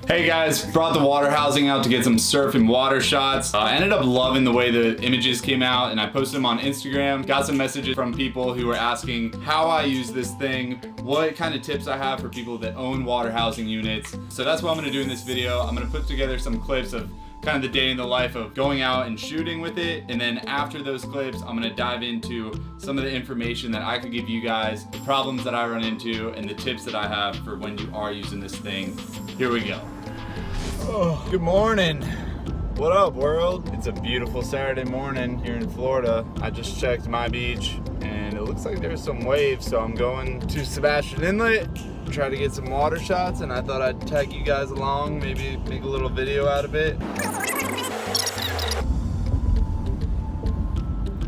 Hey guys, brought the Waterhousing out to get some surf and water shots. I ended up loving the way the images came out and I posted them on Instagram. Got some messages from people who were asking how I use this thing, what kind of tips I have for people that own water housing units. So that's what I'm gonna do in this video. I'm gonna put together some clips of kind of the day in the life of going out and shooting with it, and then after those clips I'm gonna dive into some of the information that I could give you guys, the problems that I run into, and the tips that I have for when you are using this thing. Here we go. Oh, good morning. What up, world? It's a beautiful Saturday morning here in Florida. I just checked my beach and it looks like there's some waves, so I'm going to Sebastian Inlet, try to get some water shots, and I thought I'd tag you guys along, maybe make a little video out of it.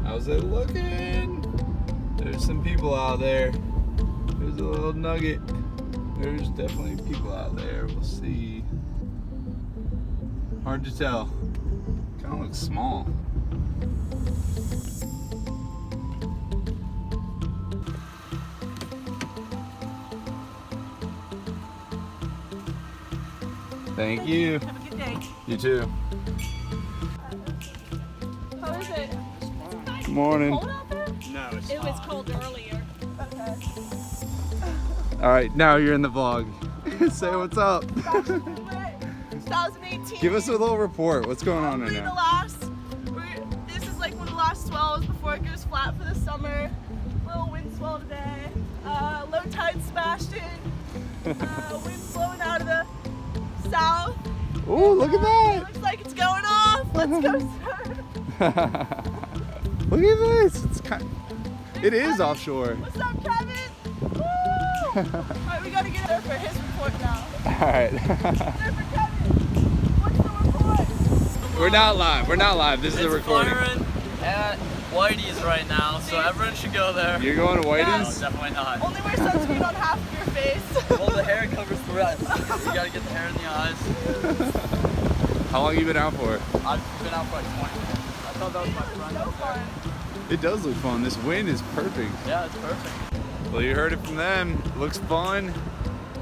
How's it looking? There's some people out there. There's a little nugget. There's definitely people out there. We'll see. Hard to tell. Kind of looks small. Thank you. Have a good day. You too. How is it? Good morning. Cold out there? No, it's It was cold earlier. Okay. All right, now you're in the vlog. Say what's up. 2018. Give us a little report. What's going on right now? This is like one of the last swells before it goes flat for the summer. Little wind swell today. Low tide Sebastian. Wind blowing out of the south. Oh, look at that. Looks like it's going off. Let's go surf. Look at this. It is offshore. What's up, Kevin? Woo! Alright, we gotta get there for his report now. Alright. Surfer Kevin, what's the report? We're not live. We're not live. This is a recording. Firing at Whitey's right now, so everyone should go there. You're going to No, Whitey's? definitely not. Only wear sunscreen on half of your face. Well, the hair covers the rest. You gotta get the hair in the eyes. How long have you been out for? I've been out for like 20 minutes. I thought that was my friend. So up there. fun. It does look fun. This wind is perfect. Yeah, it's perfect. Well, you heard it from them. It looks fun.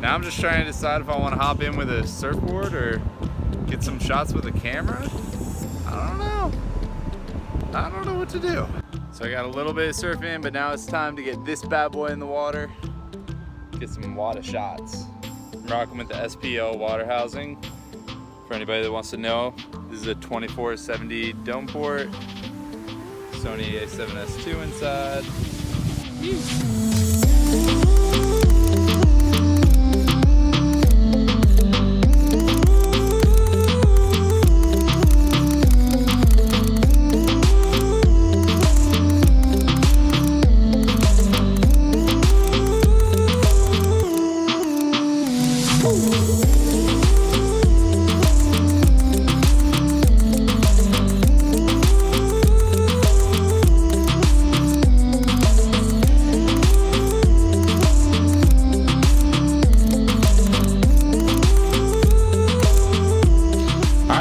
Now I'm just trying to decide if I want to hop in with a surfboard or get some shots with a camera. I don't know. I don't know what to do. So I got a little bit of surfing, but now it's time to get this bad boy in the water. Get some water shots. I'm rocking with the SPO Waterhousing. For anybody that wants to know, this is a 2470 dome port. Sony A7S II inside.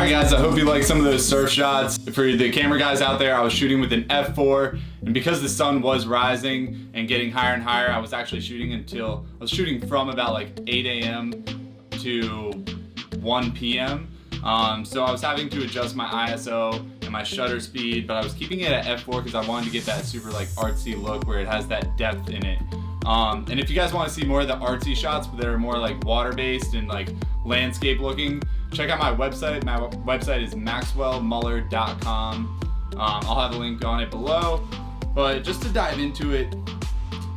Guys, I hope you like some of those surf shots. For the camera guys out there, I was shooting with an f4, and because the sun was rising and getting higher and higher, I was actually shooting from about like 8 a.m. to 1 p.m. So I was having to adjust my ISO and my shutter speed, but I was keeping it at f4 because I wanted to get that super like artsy look where it has that depth in it. And if you guys want to see more of the artsy shots that are more like water-based and like landscape looking, check out my website. My website is maxwellmuller.com. I'll have a link on it below. But just to dive into it,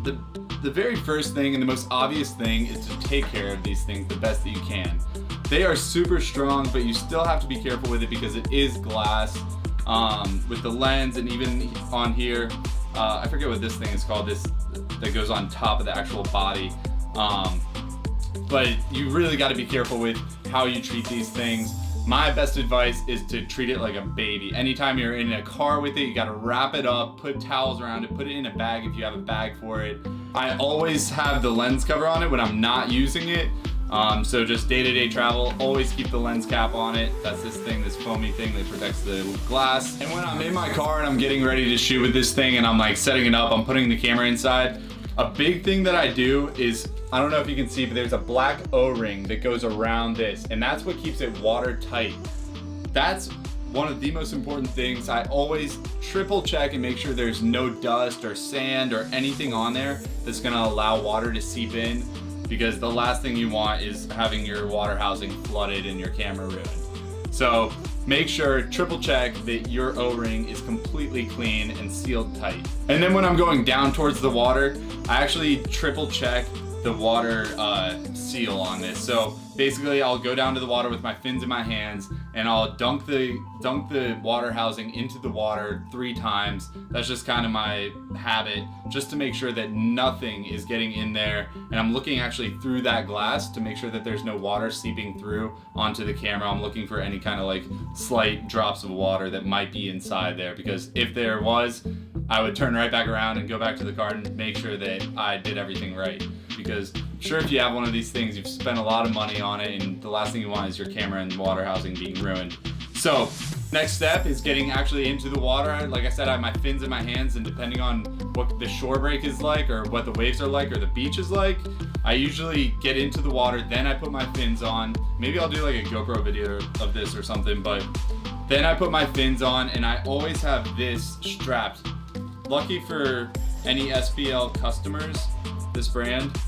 the very first thing and the most obvious thing is to take care of these things the best that you can. They are super strong, but you still have to be careful with it because it is glass. With the lens and even on here, I forget what this thing is called, this that goes on top of the actual body. But you really got to be careful with how you treat these things. My best advice is to treat it like a baby. Anytime you're in a car with it, you got to wrap it up, put towels around it, put it in a bag if you have a bag for it. I always have the lens cover on it when I'm not using it. So just day-to-day travel, always keep the lens cap on it. That's this thing, this foamy thing that protects the glass. And when I'm in my car and I'm getting ready to shoot with this thing and I'm like setting it up, I'm putting the camera inside, A big thing that I do is, I don't know if you can see, but there's a black O-ring that goes around this, and that's what keeps it watertight. That's one of the most important things. I always triple check and make sure there's no dust or sand or anything on there that's gonna allow water to seep in, because the last thing you want is having your water housing flooded and your camera ruined. So make sure, triple check that your O-ring is completely clean and sealed tight. And then when I'm going down towards the water, I actually triple check the water seal on this. So basically I'll go down to the water with my fins in my hands and I'll dunk the water housing into the water 3 times. That's just kind of my habit, just to make sure that nothing is getting in there. And I'm looking actually through that glass to make sure that there's no water seeping through onto the camera. I'm looking for any kind of like slight drops of water that might be inside there, because if there was, I would turn right back around and go back to the cart and make sure that I did everything right. Because sure, if you have one of these things, you've spent a lot of money on it, and the last thing you want is your camera and water housing being ruined. So next step is getting actually into the water. Like I said, I have my fins in my hands, and depending on what the shore break is like or what the waves are like or the beach is like, I usually get into the water, then I put my fins on. Maybe I'll do like a GoPro video of this or something, but then I put my fins on, and I always have this strapped. Lucky for any SPL customers, this brand,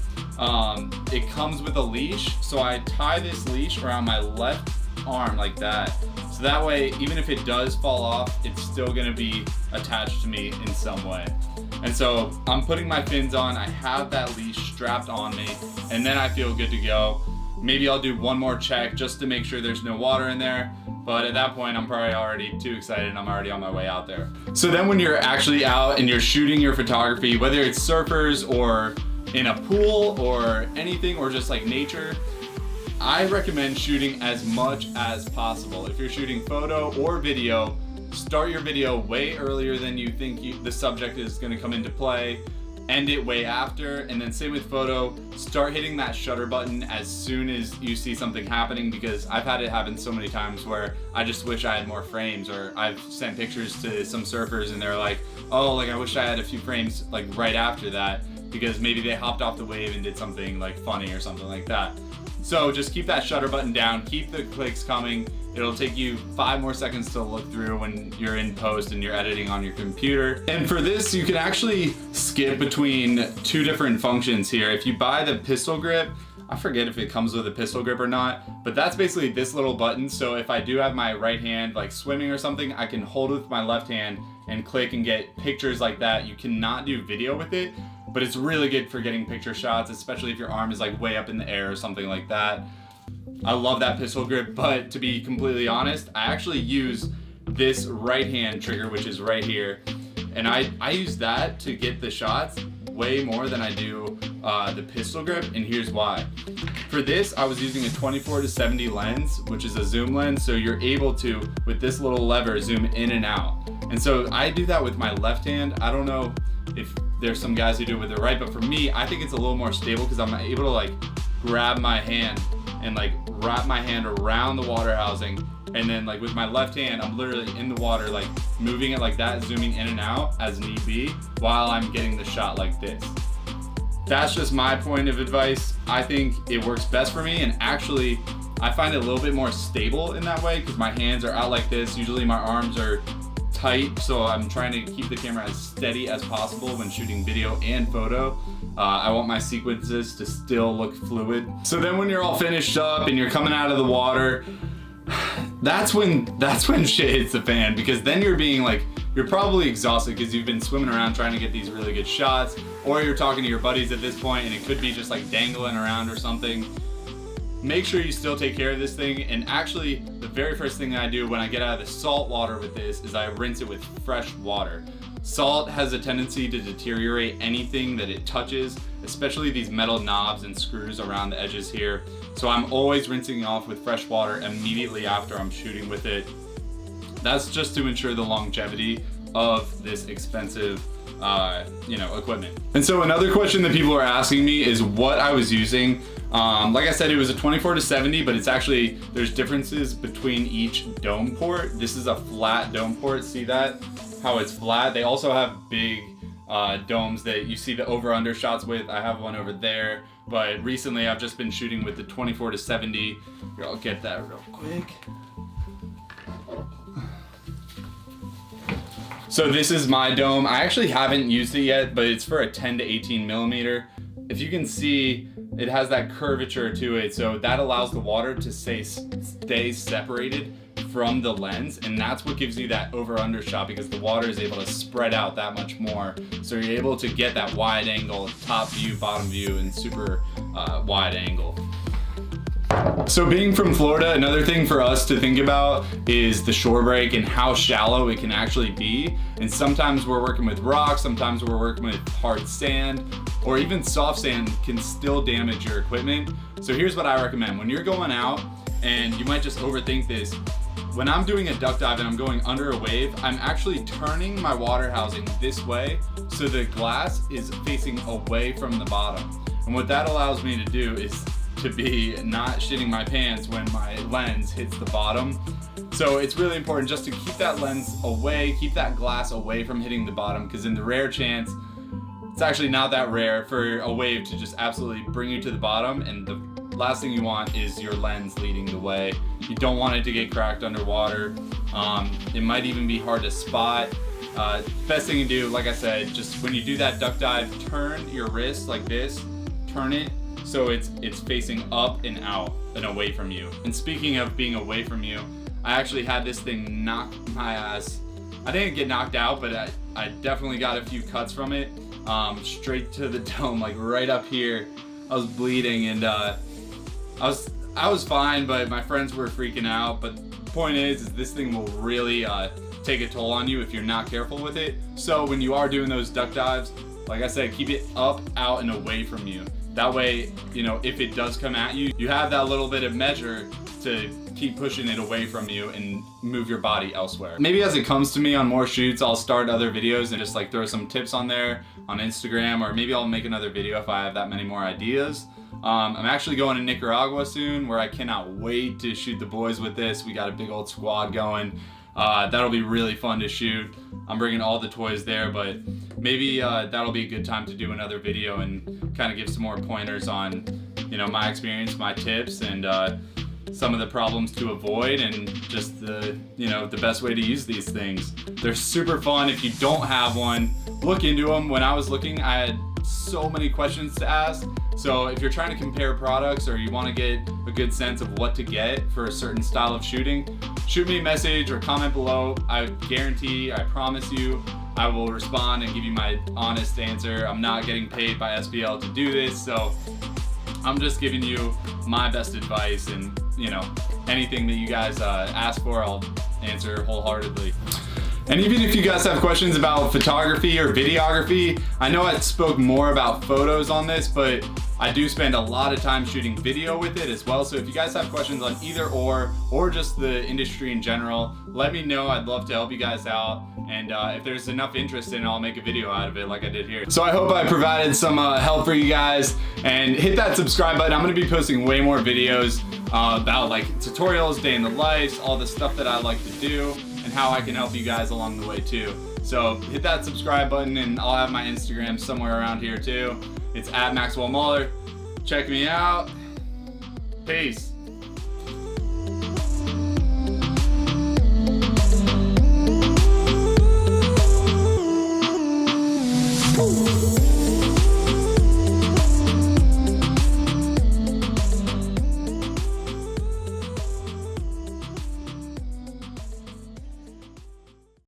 it comes with a leash, so I tie this leash around my left arm like that, so that way even if it does fall off, it's still gonna be attached to me in some way. And so I'm putting my fins on, I have that leash strapped on me, and then I feel good to go. Maybe I'll do one more check just to make sure there's no water in there, but at that point I'm probably already too excited and I'm already on my way out there. So then when you're actually out and you're shooting your photography, whether it's surfers or in a pool or anything, or just like nature, I recommend shooting as much as possible. If you're shooting photo or video, start your video way earlier than you think the subject is going to come into play, end it way after, and then same with photo, start hitting that shutter button as soon as you see something happening, because I've had it happen so many times where I just wish I had more frames, or I've sent pictures to some surfers and they're like, oh, like I wish I had a few frames like right after that, because maybe they hopped off the wave and did something like funny or something like that. So just keep that shutter button down, keep the clicks coming. It'll take you 5 more seconds to look through when you're in post and you're editing on your computer. And for this, you can actually skip between 2 different functions here. If you buy the pistol grip, I forget if it comes with a pistol grip or not, but that's basically this little button. So if I do have my right hand like swimming or something, I can hold it with my left hand and click and get pictures like that. You cannot do video with it, but it's really good for getting picture shots, especially if your arm is like way up in the air or something like that. I love that pistol grip, but to be completely honest, I actually use this right hand trigger, which is right here, and I use that to get the shots way more than I do the pistol grip, and here's why. For this, I was using a 24-70 lens, which is a zoom lens, so you're able to, with this little lever, zoom in and out. And so I do that with my left hand. I don't know if there's some guys who do it with their right, but for me, I think it's a little more stable because I'm able to like grab my hand and like wrap my hand around the water housing, and then like with my left hand, I'm literally in the water, like moving it like that, zooming in and out as need be, while I'm getting the shot like this. That's just my point of advice. I think it works best for me, and actually I find it a little bit more stable in that way because my hands are out like this. Usually my arms are tight, so I'm trying to keep the camera as steady as possible when shooting video and photo. I want my sequences to still look fluid. So then when you're all finished up and you're coming out of the water, that's when shit hits the fan, because then you're being like, you're probably exhausted because you've been swimming around trying to get these really good shots, or you're talking to your buddies at this point and it could be just like dangling around or something. Make sure you still take care of this thing, and actually the very first thing that I do when I get out of the salt water with this is I rinse it with fresh water. Salt has a tendency to deteriorate anything that it touches, especially these metal knobs and screws around the edges here. So I'm always rinsing off with fresh water immediately after I'm shooting with it. That's just to ensure the longevity of this expensive equipment. And so another question that people are asking me is what I was using. Like I said, it was a 24-70, but it's actually, there's differences between each dome port. This is a flat dome port, see that? How it's flat. They also have big domes that you see the over-under shots with. I have one over there, but recently I've just been shooting with the 24-70. Here, I'll get that real quick. So this is my dome. I actually haven't used it yet, but it's for a 10 to 18 millimeter. If you can see, it has that curvature to it, so that allows the water to stay separated from the lens, and that's what gives you that over-under shot, because the water is able to spread out that much more, so you're able to get that wide angle, top view, bottom view, and super wide angle. So being from Florida, another thing for us to think about is the shore break and how shallow it can actually be. And sometimes we're working with rocks, sometimes we're working with hard sand, or even soft sand can still damage your equipment. So here's what I recommend. When you're going out, and you might just overthink this, when I'm doing a duck dive and I'm going under a wave, I'm actually turning my water housing this way so the glass is facing away from the bottom. And what that allows me to do is to be not shitting my pants when my lens hits the bottom. So it's really important just to keep that lens away, keep that glass away from hitting the bottom, because in the rare chance, it's actually not that rare for a wave to just absolutely bring you to the bottom, and the last thing you want is your lens leading the way. You don't want it to get cracked underwater. It might even be hard to spot. Best thing to do, like I said, just when you do that duck dive, turn your wrist like this, turn it so it's facing up and out and away from you. And speaking of being away from you, I actually had this thing knock my ass. I didn't get knocked out, but I definitely got a few cuts from it, straight to the dome, like right up here. I was bleeding, and I was fine, but my friends were freaking out. But the point is this thing will really take a toll on you if you're not careful with it. So when you are doing those duck dives, like I said, keep it up, out, and away from you. That way, you know, if it does come at you, you have that little bit of measure to keep pushing it away from you and move your body elsewhere. Maybe as it comes to me on more shoots, I'll start other videos and just like throw some tips on there on Instagram, or maybe I'll make another video if I have that many more ideas. I'm actually going to Nicaragua soon, where I cannot wait to shoot the boys with this. We got a big old squad going. That'll be really fun to shoot. I'm bringing all the toys there, but maybe that'll be a good time to do another video and kind of give some more pointers on, you know, my experience, my tips, and some of the problems to avoid, and just the, you know, the best way to use these things. They're super fun. If you don't have one, look into them. When I was looking, I had so many questions to ask. So if you're trying to compare products, or you want to get a good sense of what to get for a certain style of shooting, shoot me a message or comment below. I guarantee, I promise you, I will respond and give you my honest answer. I'm not getting paid by SBL to do this, so I'm just giving you my best advice, and you know, anything that you guys ask for, I'll answer wholeheartedly. And even if you guys have questions about photography or videography, I know I spoke more about photos on this, but I do spend a lot of time shooting video with it as well. So if you guys have questions on either or just the industry in general, let me know. I'd love to help you guys out. And if there's enough interest in it, I'll make a video out of it like I did here. So I hope I provided some help for you guys, and hit that subscribe button. I'm gonna be posting way more videos about like tutorials, day in the life, all the stuff that I like to do, and how I can help you guys along the way too. So hit that subscribe button, and I'll have my Instagram somewhere around here too. It's @Maxwell Muller. Check me out. Peace.